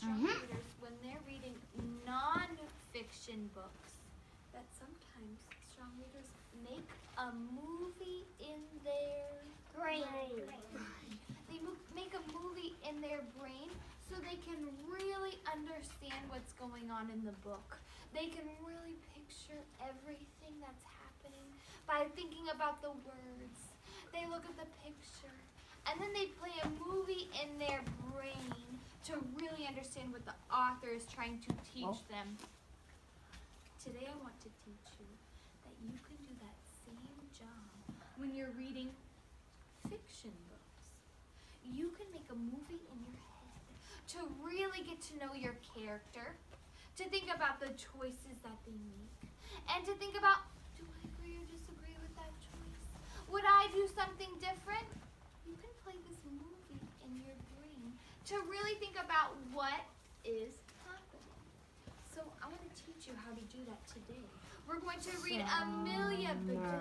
strong readers, when they're reading non-fiction books, that sometimes strong readers make a movie in their brain. They make a movie in their brain so they can really understand what's going on in the book. They can really picture everything that's happening by thinking about the words. They look at the picture, and then they play a movie in their brain to really understand what the author is trying to teach them. Today I want to teach you that you can do that same job when you're reading fiction books. You can make a movie in your head to really get to know your character, to think about the choices that they make, and to think about, do I agree or disagree with that choice? Would I do something different? You can play this movie in your brain to really think about what is happening. So I want to teach you how to do that today. We're going to read Amelia Bedelia.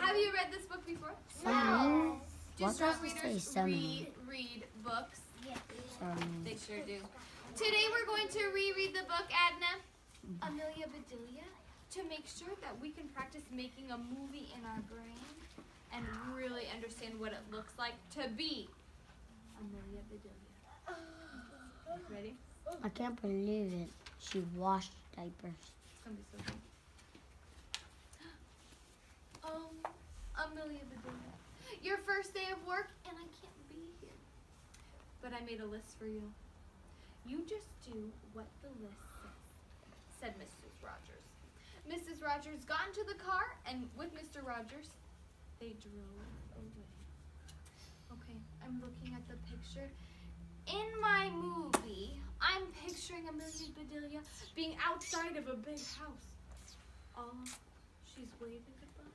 Have you read this book before? No. Do strong readers read books? Yes. They sure do. Today we're going to reread the book, Adna, Amelia Bedelia, to make sure that we can practice making a movie in our brain and really understand what it looks like to be Amelia Bedelia. Ready? I can't believe it. She washed diapers. It's going to be so good. Amelia Bedelia, your first day of work, and I can't be here. But I made a list for you. You just do what the list says, said Mrs. Rogers. Mrs. Rogers got into the car, and with Mr. Rogers, they drove away. Okay, I'm looking at the picture. In my movie, I'm picturing Amelia Bedelia being outside of a big house. Oh, she's waving goodbye.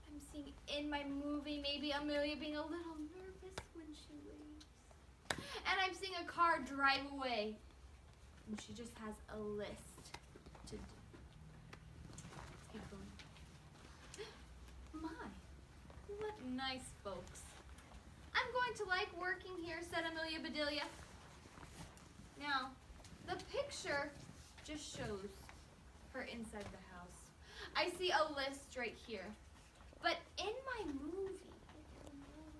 I'm seeing in my movie maybe Amelia being a little nervous when she waves. And I'm seeing a car drive away. And she just has a list to do. Let's keep going. My, what nice folks. I'm going to like working here, said Amelia Bedelia. Now, the picture just shows her inside the house. I see a list right here. But in my movie,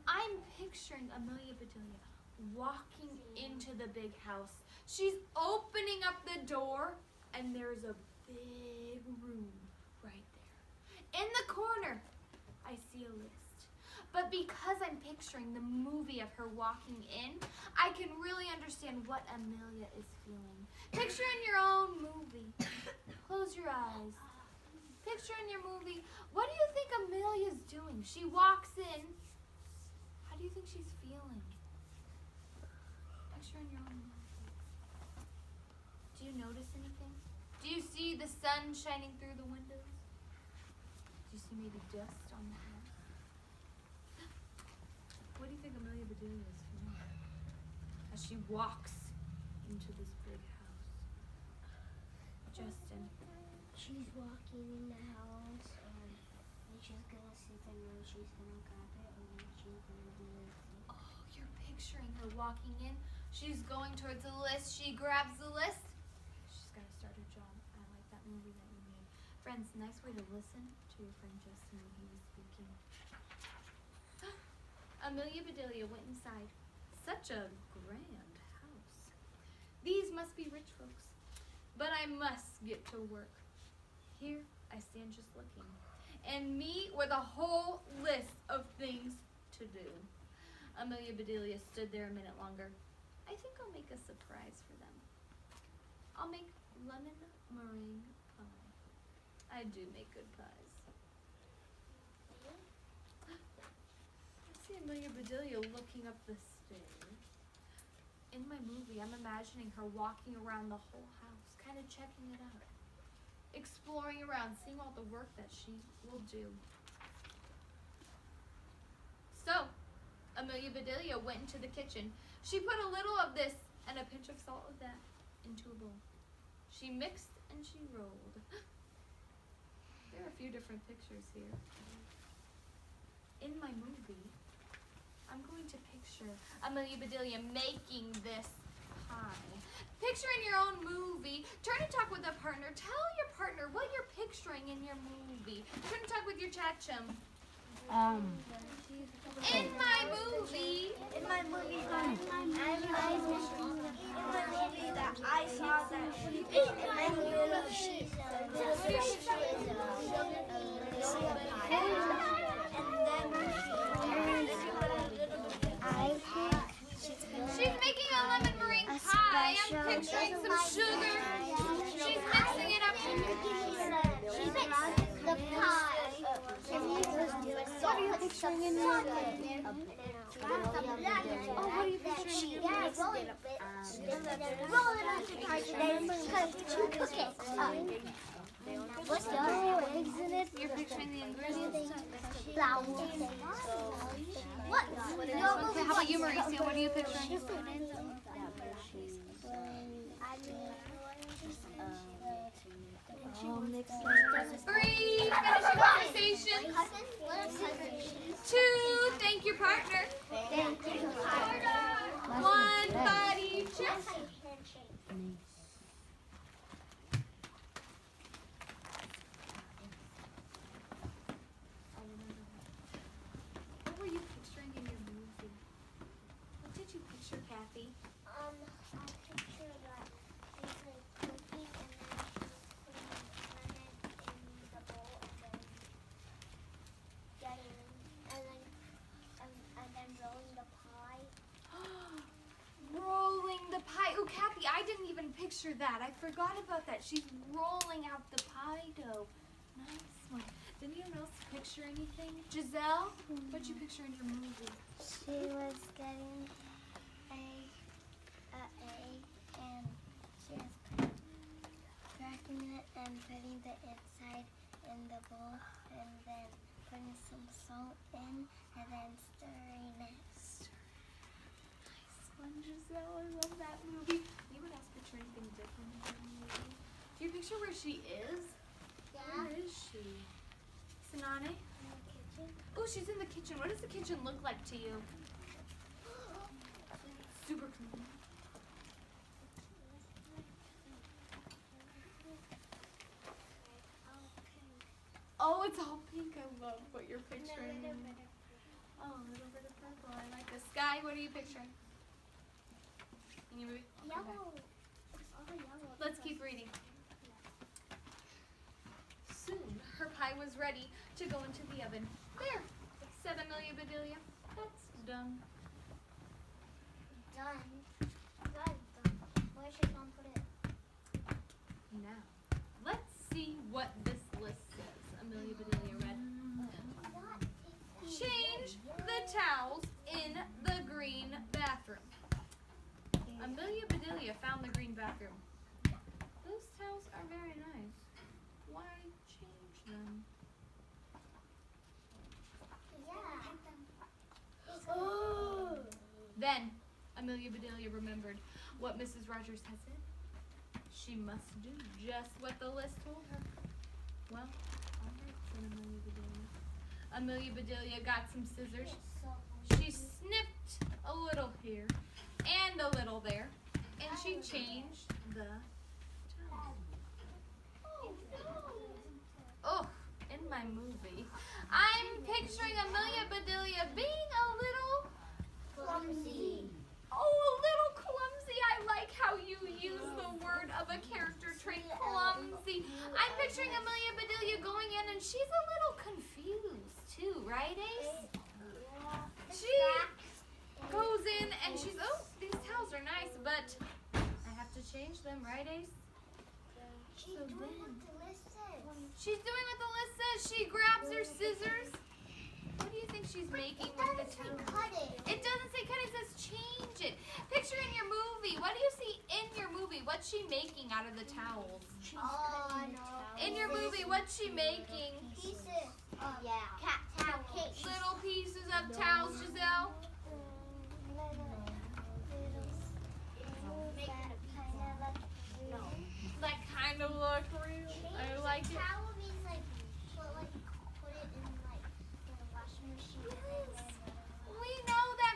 I'm picturing Amelia Bedelia walking into the big house. She's opening up the door, and there's a big room right there. In the corner, I see a list. But because I'm picturing the movie of her walking in, I can really understand what Amelia is feeling. Picture in your own movie. Close your eyes. Picture in your movie. What do you think Amelia's doing? She walks in. How do you think she's feeling? Picture in your own movie. Do you notice anything? Do you see the sun shining through the windows? Do you see maybe dust on the house? What do you think Amelia Bedelia is feeling as she walks into this big house? Justin. She's walking in the house, and she's gonna sit and then she's gonna grab it, and then she's gonna do it. Oh, you're picturing her walking in. She's going towards the list. She grabs the list. She's got to start her job. I like that movie that you made. Friends, nice way to listen to your friend Justin when he was speaking. Amelia Bedelia went inside. Such a grand house. These must be rich folks. But I must get to work. Here I stand just looking. And me with a whole list of things to do. Amelia Bedelia stood there a minute longer. I think I'll make a surprise for them. I'll make lemon meringue pie. I do make good pies. I see Amelia Bedelia looking up the stairs. In my movie, I'm imagining her walking around the whole house, kind of checking it out. Exploring around, seeing all the work that she will do. So, Amelia Bedelia went into the kitchen. She put a little of this and a pinch of salt of that into a bowl. She mixed and she rolled. There are a few different pictures here. In my movie, I'm going to picture Amelia Bedelia making this pie. Picture in your own movie. Turn and talk with a partner. Tell your partner what you're picturing in your movie. Turn and talk with your chat chum. In my movie. In my movie that I saw that she in my movie she's She's making a lemon meringue pie. I'm picturing some sugar. She's mixing it up. She mixed the pie. What are you picturing in your movie? Oh, what are you picturing in your movie? Roll it onto cards and then cook it. What's the other eggs in it? You're picturing the ingredients. Flour. What? Okay, how about you, Mauricio? What are you picturing? Three, finish your conversation. Two, thank your partner. One, body check. What were you picturing in your movie? What did you picture, Kathy? I picture that she's like cooking and then she's putting lemon in the bowl and then rolling the pie. Rolling the pie. Oh, Kathy, I didn't even picture that. I forgot about that. She's rolling out the pie dough. Nice one. Did anyone else picture anything? Giselle, what'd you picture in your movie? She was getting an egg and she was cracking it and putting the inside in the bowl and then putting some salt in and then stirring it. Nice one, Giselle. I love that movie. Anyone else picture anything different in your movie? Do you picture where she is? Where is she? Sanane? Oh, she's in the kitchen. What does the kitchen look like to you? Super clean. Oh, it's all pink. I love what you're picturing. Oh, a little bit of purple. I like the sky. What are you picturing? In your movie? Okay. Yellow. It's all yellow. Let's keep reading. Soon, her pie was ready to go into the oven. There, said Amelia Bedelia. That's done. Done. Where should mom put it? Now, let's see what this list says. Amelia Bedelia read. Change the towels in the green bathroom. Amelia Bedelia found the green bathroom. Those towels are very nice. Why change them? Oh. Then, Amelia Bedelia remembered what Mrs. Rogers had said. She must do just what the list told her. Well, all right, said Amelia Bedelia. Amelia Bedelia got some scissors. She snipped a little here and a little there, and she changed the towels. Oh, in my movie, I'm picturing Amelia Bedelia being a little Clumsy. Oh, a little clumsy. I like how you use the word of a character trait, clumsy. I'm picturing Amelia Bedelia going in and she's a little confused too, right, Ace? She goes in and she's, oh, these towels are nice, but I have to change them, right, Ace? She's doing what the list says. She's doing what the list says. She grabs her scissors. What do you think she's making with the towel? Cut it. It doesn't say cut, it says change it. Picture in your movie. What do you see in your movie? What's she making out of the towels? Oh, no. In your movie, what's she making? Pieces of cat towel cake. Little pieces of towels, Giselle. That kind of look real. I like it. Towel means like put it in like the washing machine. We know that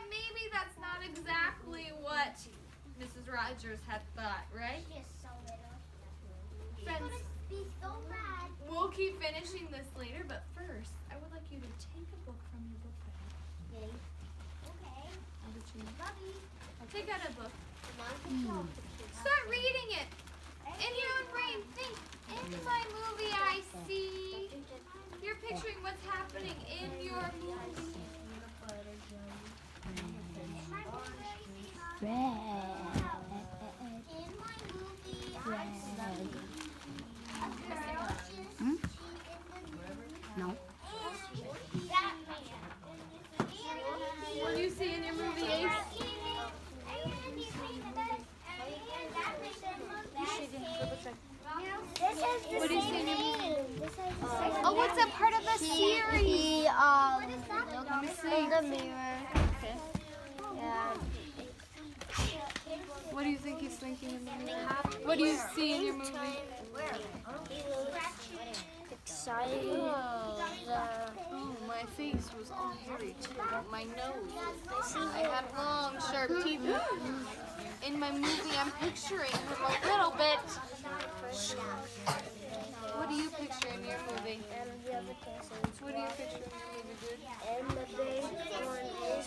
sisters had thought, right? She's so little. She's Friends, gonna be so mad. we'll keep finishing this later, but first, I would like you to take a book from your book bag. Yay. Okay. I'll let you know. Bobby. Take out a book. Mom, Start reading it. In your own brain, think, in my movie I see. You're picturing what's happening in your movie. Red. In my movie, I Red. see a girl. She's Hmm? in the movie. No. And Batman. What do you see in your movie, Ace? What do you see in your movie? Oh, what's that part of the series? Let me see. The mirror. Okay. Yeah. What do you think he's thinking in the movie? What do you see in your movie? Excited. Oh, my face was all hairy too. My nose. I had long, sharp teeth. In my movie, I'm picturing him a little bit. What do you picture in your movie? What do you picture in your movie, dude? And the big one is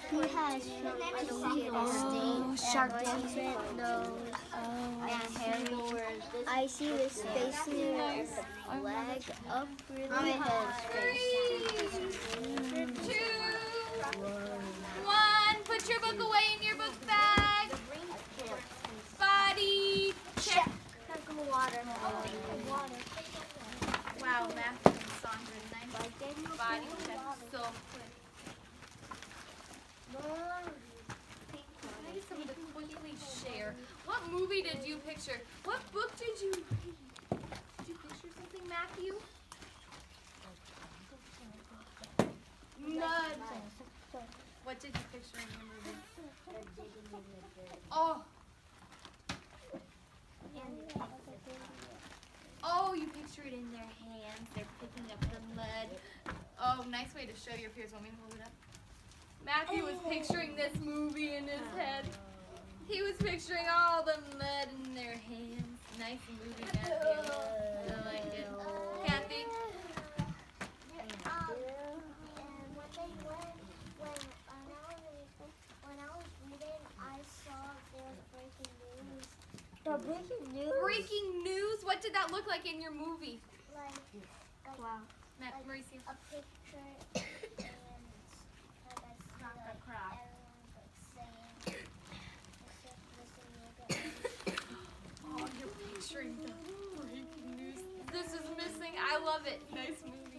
Oh, sharp teeth. nose, and hair. I see the space needle, flag up really Three, two, one. Put your book away in your book bag. Body check. Wow, Matthew and Sandra, nice body check. So quick. I need someone to quickly share. What movie did you picture? What book did you read? Did you picture something, Matthew? Mud. What did you picture in your movie? Oh. Oh, you picture it in their hands. They're picking up the mud. Oh, nice way to show your peers. Want me to hold it up? Matthew was picturing this movie in his head. He was picturing all the mud in their hands. Nice movie, Matthew. I like it. Kathy? When I was reading, I saw there was breaking news. The breaking news. Breaking news? What did that look like in your movie? Like Wow. Mauricio? a picture and like I see everyone saying, Oh, you're picturing the breaking news. This is missing. I love it. Nice movie.